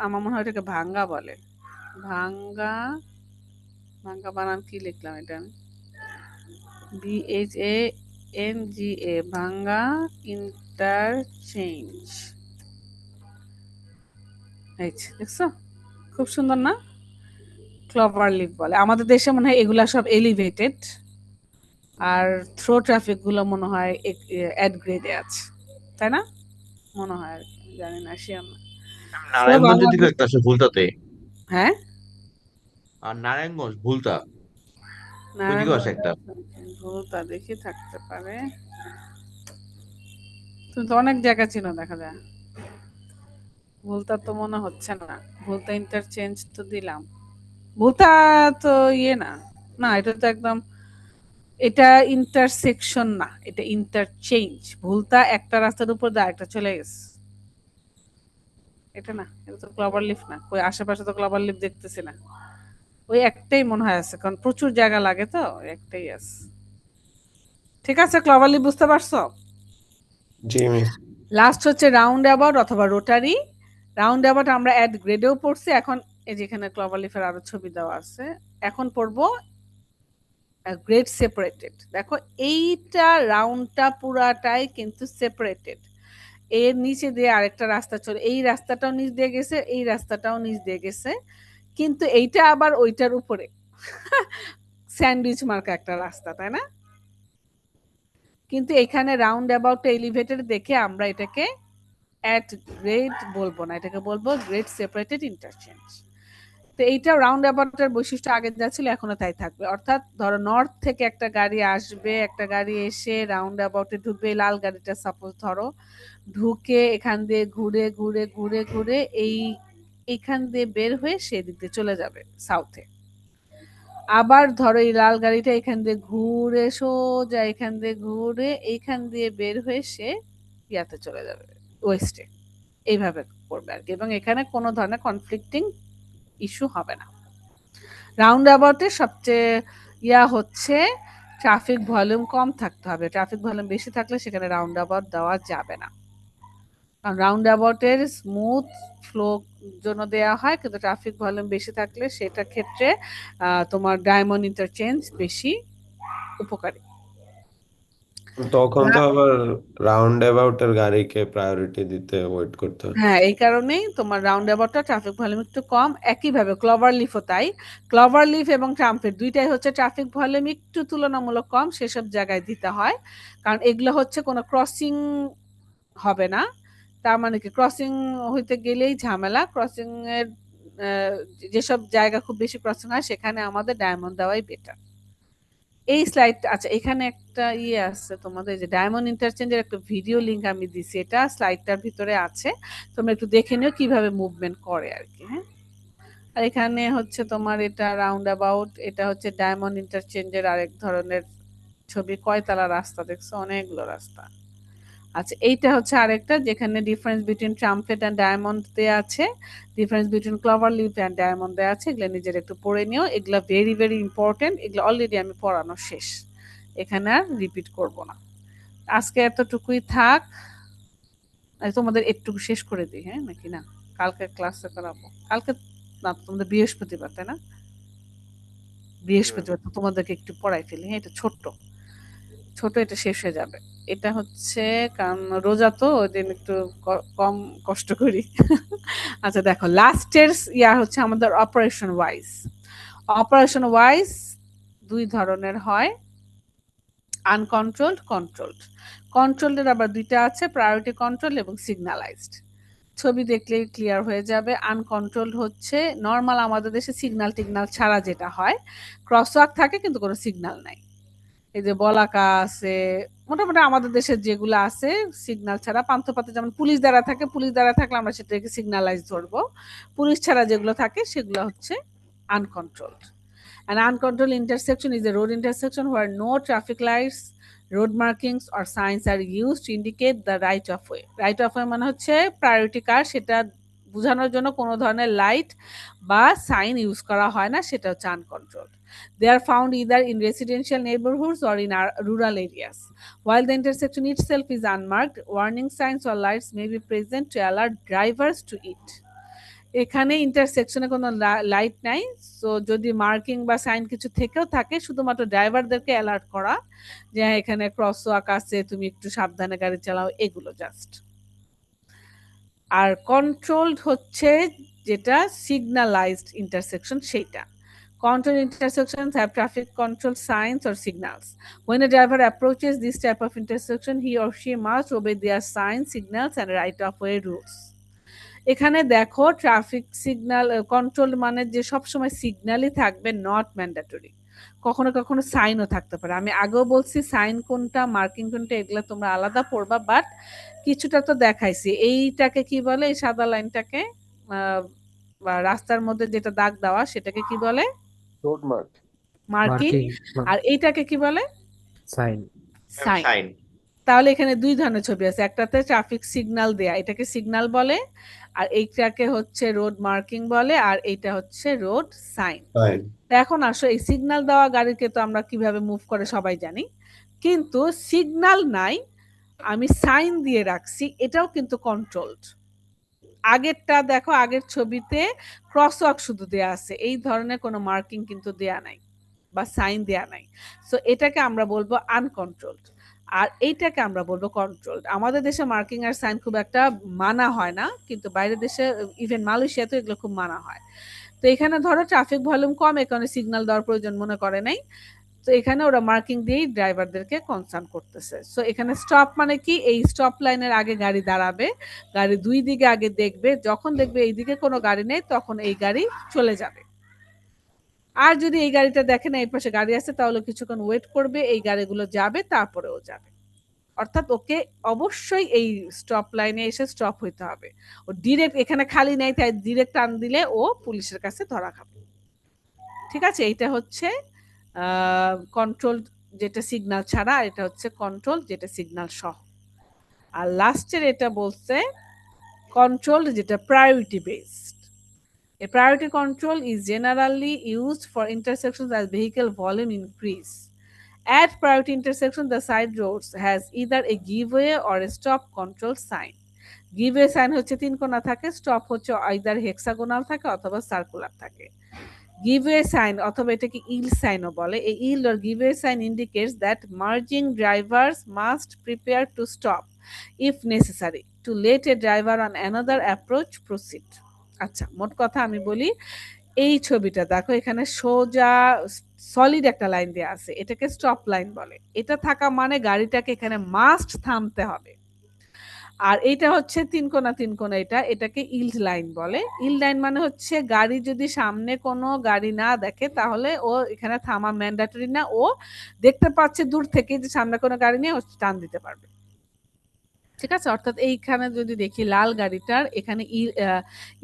আমার মনে হয় এটাকে ভাঙ্গা বলে। ভাঙ্গা ভাঙ্গা বানান কি লিখলাম এটা আমি? BHANGA, ভাঙ্গা ইন্টারচেঞ্জ। এই যে, দেখছো খুব সুন্দর না? ক্লভার লিফ বলে। আমাদের দেশে মনে হয় এগুলা সব এলিভেটেড, আর থ্রো ট্রাফিক গুলো মনে হয় অ্যাড গ্রেডে আছে, তাই না? মনে হয় আর কি, জানি না, শিওর না। So, নারায়ণগঞ্জের দিকে বাংলাদেশ, একটা আছে ভুলতাতে, হ্যাঁ, আর নারায়ণগঞ্জ ভুলতা ওইদিকেও আছে একটা। নারায়ণগঞ্জ ভুলতা দেখি থাকতে পারে। তুমি তো অনেক জায়গা চিনো দেখা যায়। ভুলতা তো মনে হচ্ছে না। ভুলতা ইন্টারচেঞ্জ তো দিলাম। ভুলতা তো ইয়ে না, না এটা তো একদম, এটা ইন্টারসেকশন না, এটা ইন্টারচেঞ্জ। ভুলতা একটা রাস্তার উপর দিয়ে আরেকটা চলে গেছে, এটা না, এটা তো ক্লভার লিফ না। ওই আশেপাশে তো ক্লভার লিফ দেখতেছি না। ওই একটাই মনে হয় আছে, কারণ প্রচুর জায়গা লাগে তো, ওই একটাই আছে। ঠিক আছে, ক্লভার লিফ বুঝতে পারছো? জি মিস। লাস্ট হচ্ছে রাউন্ড অ্যাবাউট অথবা রোটারি। রাউন্ড অ্যাবাউট আমরা অ্যাড গ্রেডেও পড়ছি। এখন এই যেখানে ক্লভার লিফের আরো ছবি দেওয়া আছে, এখন পড়বো গ্রেড সেপারেটেড। দেখো এইটা রাউন্ডটা পুরাটাই কিন্তু সেপারেটেড। এর নিচে দিয়ে আরেকটা রাস্তা চলে, এই রাস্তাটাও নিচ দিয়ে গেছে, এই রাস্তাটাও নিচ দিয়ে গেছে, কিন্তু এইটা আবার ওইটার উপরে স্যান্ডউইচ মার্কা একটা রাস্তা, তাই না? কিন্তু এখানে রাউন্ড অ্যাবাউট এলিভেটেড দেখে আমরা এটাকে অ্যাট গ্রেড বলবো না, এটাকে বলবো গ্রেড সেপারেটেড ইন্টারচেঞ্জ। তো এইটা রাউন্ড অ্যাবাউটের বৈশিষ্ট্য আগে যা ছিল এখনো তাই থাকবে। অর্থাৎ ধরো নর্থ থেকে একটা গাড়ি আসবে, একটা গাড়ি এসে রাউন্ড অ্যাবাউটে ঢুকবে, লাল গাড়িটা সাপোজ ধরো, ঢুকে এখান দিয়ে ঘুরে ঘুরে ঘুরে ঘুরে এইখান দিয়ে বের হয়ে সেদিক দিয়ে চলে যাবে সাউথে। আবার ধরো এই লাল গাড়িটা এখান দিয়ে ঘুরে সোজা এখান দিয়ে ঘুরে এইখান দিয়ে বের হয়ে সে ইয়াতে চলে যাবে, ওয়েস্টে। এইভাবে করবে আর কি, এবং এখানে কোনো ধরনের কনফ্লিক্টিং ইস্যু হবে না। রাউন্ড অ্যাবাউটে সবচেয়ে হচ্ছে ট্রাফিক ভলিউম কম থাকতে হবে। ট্রাফিক ভলিউম বেশি থাকলে সেখানে রাউন্ড অ্যাবাউট দেওয়া যাবে না, কারণ রাউন্ড অ্যাবাউটের স্মুথ ফ্লো জন্য দেওয়া হয়, কিন্তু ট্রাফিক ভলিউম বেশি থাকলে সেটা ক্ষেত্রে তোমার ডায়মন্ড ইন্টারচেঞ্জ বেশি উপকারী। তখন তো আবার রাউন্ড অ্যাবাউটের গাড়িকে প্রায়োরিটি দিতে ওয়েট করতে হয়। হ্যাঁ, এই কারণেই তোমার রাউন্ড অ্যাবাউটটা ট্রাফিক ভলিউম একটু কম। একইভাবে ক্লভার লিফও তাই। ক্লভার লিফ এবং ট্রাম্পেট দুইটাই হচ্ছে ট্রাফিক ভলিউম একটু তুলনামূলক কম, সেসব জায়গায় দিতে হয়, কারণ এগুলো হচ্ছে কোনো ক্রসিং হবে না। তার মানে কি, ক্রসিং হইতে গেলেই ঝামেলা। ক্রসিং এর যেসব জায়গা খুব বেশি ক্রসিং হয় সেখানে আমাদের ডায়মন্ড দেওয়াই বেটার। এই স্লাইড, আচ্ছা এখানে একটা আছে তোমাদের, যে ডায়মন্ড ইন্টারচেঞ্জের একটা ভিডিও লিংক আমি দিছি, এটা স্লাইডটার ভিতরে আছে, তোমরা একটু দেখে নিও কিভাবে মুভমেন্ট করে আর কি। হ্যাঁ, আর এখানে হচ্ছে তোমার এটা রাউন্ড অ্যাবাউট, এটা হচ্ছে ডায়মন্ড ইন্টারচেঞ্জের আরেক ধরনের ছবি। কয়তলা রাস্তা দেখছো? অনেকগুলো রাস্তা। আচ্ছা, এইটা হচ্ছে আরেকটা, যেখানে difference between trumpet and diamond দেওয়া আছে, difference between clover leaf and diamond দেওয়া আছে। এগুলো নিজের একটু পড়ে নিও, এগুলো ভেরি ভেরি ইম্পর্টেন্ট। এগুলো অলরেডি আমি পড়ানো শেষ, এখানে আর রিপিট করব না। আজকে এতটুকুই থাক, তোমাদের একটু শেষ করে দিই, হ্যাঁ নাকি না? কালকে ক্লাসে করাবো, কালকে না, তোমাদের বৃহস্পতিবার, তাই না? বৃহস্পতিবার তো তোমাদেরকে একটু পড়াই ফেলি। হ্যাঁ, এটা ছোট্ট ছোট, এটা শেষ হয়ে যাবে। এটা হচ্ছে, কারণ রোজা তো ওই দিন একটু কম কষ্ট করি। আচ্ছা দেখো, লাস্টের হচ্ছে আমাদের অপারেশন ওয়াইজ। অপারেশন ওয়াইজ দুই ধরনের হয়, আনকন্ট্রোলড, কন্ট্রোলড। কন্ট্রোলের আবার দুইটা আছে, প্রায়োরিটি কন্ট্রোল এবং সিগন্যালাইজড। ছবি দেখলেই ক্লিয়ার হয়ে যাবে। আনকন্ট্রোলড হচ্ছে নর্মাল আমাদের দেশে সিগন্যাল টিগনাল ছাড়া যেটা হয়, ক্রসওয়াক থাকে কিন্তু কোনো সিগন্যাল নাই। এই যে বলাকা আছে, মোটামুটি আমাদের দেশের যেগুলো আছে সিগন্যাল ছাড়া, পান্থপাতে যেমন পুলিশ দ্বারা থাকে, পুলিশ দ্বারা থাকলে আমরা সেটাকে সিগন্যালাইজ ধরবো। পুলিশ ছাড়া যেগুলো থাকে সেগুলো হচ্ছে uncontrolled. An uncontrolled intersection is a road intersection where no traffic lights, road markings or signs are used to indicate the right of way. Right of way মানে হচ্ছে প্রায়োরিটি কার, সেটা বোঝানোর জন্য কোনো ধরনের লাইট বা সাইন ইউজ করা হয় না, সেটা হচ্ছে uncontrolled. They are found either in residential neighborhoods or in rural areas. While the intersection itself is unmarked, warning signs or lights may be present to alert drivers to it. এখানে ইন্টারসেকশনে কোনো light নাই, so যদি marking বা sign কিছু থেকেও থাকে শুধুমাত্র ড্রাইভারদেরকে alert করা যে হ্যাঁ, এখানে ক্রসওয়াক আছে, তুমি একটু সাবধানে গাড়ি চালাও, এগুলো জাস্ট। আর কন্ট্রোলড হচ্ছে যেটা সিগনালাইজড ইন্টারসেকশন, সেইটা। Control intersections have traffic control signs or signals. When a driver approaches this type of intersection, he or she must obey their signs, signals, and right-of-way rules. এখানে দেখো ট্রাফিক সিগন্যাল কন্ট্রোল মানে যে সবসময় সিগন্যালই থাকবে, not mandatory. কখনো কখনো সাইনও থাকতে পারে। আমি আগেও বলছি সাইন কোনটা মার্কিং কোনটা এগুলো তোমরা আলাদা পড়বা, বাট কিছুটা তো দেখাইছি। এইটাকে কি বলে, এই সাদা লাইনটাকে বা রাস্তার মধ্যে যেটা দাগ দেওয়া সেটাকে কি বলে? Road mark, marking. মার্কিং, আর এইটাকে কি বলে? সাইন। সাইন। সাইন। তাহলে এখানে দুই ধরনের ছবি আছে, একটাতে ট্রাফিক সিগন্যাল দেয়া, এটাকে সিগন্যাল বলে, আর এইটাকে হচ্ছে রোড মার্কিং বলে, আর এইটা হচ্ছে রোড সাইন। ফাইন। এখন আসো এই সিগন্যাল দেওয়া গাড়িকে তো আমরা কিভাবে মুভ করে সবাই জানি, কিন্তু সিগন্যাল নাই, আমি সাইন দিয়ে রাখছি, এটাও কিন্তু কন্ট্রোলড। আগেরটা দেখো, আগের ছবিতে ক্রসওয়াক শুধু দেয়া আছে, এই ধরনের কোনো মার্কিং কিন্তু দেয়া নাই বা সাইন দেয়া নাই, সো এটাকে আমরা বলবো আনকন্ট্রোলড। আর এইটাকে আমরা বলবো কন্ট্রোলড। আমাদের দেশে মার্কিং আর সাইন খুব একটা মানা হয় না, কিন্তু বাইরের দেশে ইভেন মালয়েশিয়াতে এগুলো খুব মানা হয়। তো এখানে ধরো ট্রাফিক ভলিউম কম, এখানে সিগন্যাল দেওয়ার প্রয়োজন মনে করে নাই, তো এখানে ওরা মার্কিং দিয়েই ড্রাইভারদেরকে কনসার্ন করতেছে। সো এখানে স্টপ মানে কি, এই স্টপ লাইনের আগে গাড়ি দাঁড়াবে, গাড়ি দুই দিকে আগে দেখবে, যখন দেখবে এইদিকে কোনো গাড়ি নেই তখন এই গাড়ি চলে যাবে। আর যদি এই গাড়িটা দেখে না এই পাশে গাড়ি আছে, তাহলে কিছুক্ষণ ওয়েট করবে, এই গাড়িগুলো যাবে, তারপরেও যাবে। অর্থাৎ ওকে অবশ্যই এই স্টপ লাইনে এসে স্টপ হইতে হবে। ও ডিরেক্ট এখানে খালি নেই, তাই ডিরেক্ট টান দিলে ও পুলিশের কাছে ধরা খাবে। ঠিক আছে, এইটা হচ্ছে কন্ট্রোল যেটা সিগন্যাল ছাড়া, আর এটা হচ্ছে কন্ট্রোল যেটা সিগন্যাল সহ। আর লাস্টের এটা বলছে কন্ট্রোল যেটা priority based. A priority control is generally used for intersections as vehicle volume increase. At priority intersection, the side roads has either a giveaway or a stop control sign. Giveaway sign হচ্ছে তিন কোণা থাকে, stop হচ্ছে either hexagonal থাকে অথবা circular থাকে। Giveaway sign অথবা এটাকে yield signও বলে। A yield or giveaway sign indicates that merging drivers must prepare to stop if necessary to let a driver on another approach proceed. আচ্ছা, মোট কথা আমি বলি, এই ছবিটা দেখো, এখানে সোজা সলিড একটা লাইন দেওয়া আছে, এটাকে স্টপ লাইন বলে। এটা থাকা মানে গাড়িটাকে এখানে মাস্ট থামতে হবে। আর এইটা হচ্ছে তিন কোণা, এটাকে ইল্ড লাইন বলে। ইল্ড লাইন মানে হচ্ছে গাড়ি যদি সামনে কোনো গাড়ি না দেখে তাহলে ও এখানে থামা ম্যান্ডেটরি না, ও দেখতে পাচ্ছে দূর থেকে যে সামনে কোনো গাড়ি নিয়ে ও টান দিতে পারবে। ঠিক আছে, অর্থাৎ এইখানে যদি দেখি লাল গাড়িটার এখানে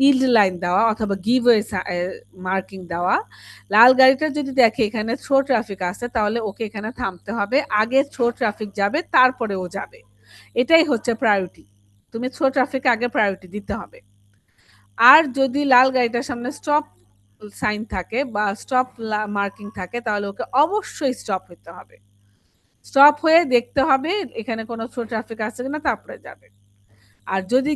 ইল্ড লাইন দেওয়া অথবা গিভওয়ে মার্কিং দেওয়া, লাল গাড়িটা যদি দেখে এখানে থ্রো ট্রাফিক আছে, তাহলে ওকে এখানে থামতে হবে, আগে থ্রো ট্রাফিক যাবে তারপরে ও যাবে। এটাই হচ্ছে প্রায়োরিটি, তুমি থ্রো ট্রাফিক আগে প্রায়োরিটি দিতে হবে। আর যদি লাল গাড়িটার সামনে স্টপ সাইন থাকে বা স্টপ মার্কিং থাকে, তাহলে ওকে অবশ্যই স্টপ হতে হবে, স্টপ হয়ে দেখতে হবে এখানে কোনো থ্রো ট্রাফিক আছে কিনা, তারপরে যাবে। আর যদি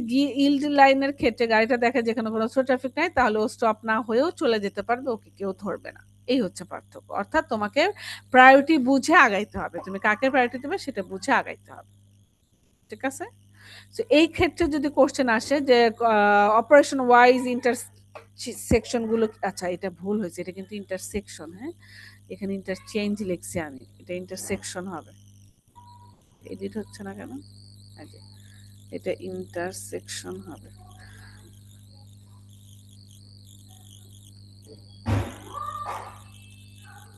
ইল্ড লাইনের ক্ষেত্রে গাড়িটা দেখে যেখানে কোনো থ্রো ট্রাফিক নাই, তাহলে ও স্টপ না হয়েও চলে যেতে পারবে, ওকে কেউ ধরবে না। এই হচ্ছে পার্থক্য। অর্থাৎ তোমাকে প্রায়োরিটি বুঝে আগাইতে হবে, তুমি কাকে প্রায়োরিটি দেবে সেটা বুঝে আগাইতে হবে। ঠিক আছে, তো এই ক্ষেত্রে যদি কোশ্চেন আসে যে অপারেশন ওয়াইজ ইন্টারসেকশন গুলো, আচ্ছা এটা ভুল হয়েছে, এটা কিন্তু ইন্টারসেকশন, হ্যাঁ এখানে ইন্টারচেঞ্জ লিখছি আমি, এটা ইন্টারসেকশন হবে। এডিট হচ্ছে না কেন, এটা ইন্টারসেকশন হবে।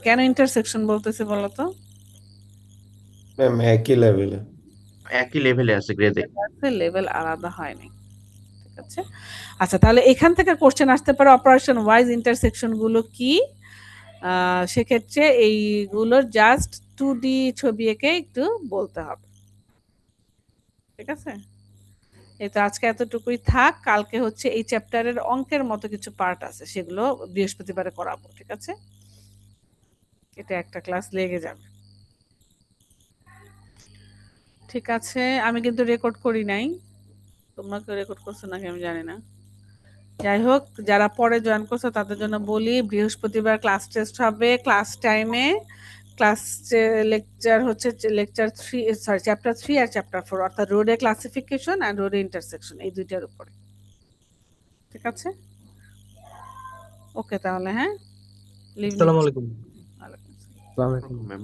কেন ইন্টারসেকশন বলতেছে বলো তো? ম্যাম একই লেভেলে, একই লেভেলে আছে গ্রেডে, লেভেল আলাদা হয়নি। ঠিক আছে, আচ্ছা তাহলে এখান থেকে কোশ্চেন আসতে পারে অপারেশন ওয়াইজ ইন্টারসেকশন গুলো কি। সেক্ষেত্রে এইগুলোর জাস্ট 2D ছবি এঁকে একটু বলতে হবে। ঠিক আছে, এই তো আজকে এতটুকুই থাক। কালকে হচ্ছে এই চ্যাপ্টারের অঙ্কের মতো কিছু পার্ট আছে, সেগুলো বৃহস্পতিবারে করাবো। ঠিক আছে, এটা একটা ক্লাস লেগে যাবে। ঠিক আছে, আমি কিন্তু রেকর্ড করি নাই, তোমরা কেউ রেকর্ড করছো নাকি আমি জানি না। যাই হোক, যারা পরে জয়েন করছো তাদের জন্য বলি, বৃহস্পতিবার ক্লাস টেস্ট হবে ক্লাস টাইমে। ক্লাস লেকচার হচ্ছে লেকচার 3, সরি চ্যাপ্টার 3 আর চ্যাপ্টার 4, অর্থাৎ রোডে ক্লাসিফিকেশন আর রোডে ইন্টারসেকশন, এই দুইটার উপরে। ঠিক আছে, ওকে তাহলে, হ্যাঁ, লিভ আসসালামু আলাইকুম। আলাইকুম আসসালাম। আসসালামু আলাইকুম। ম্যাম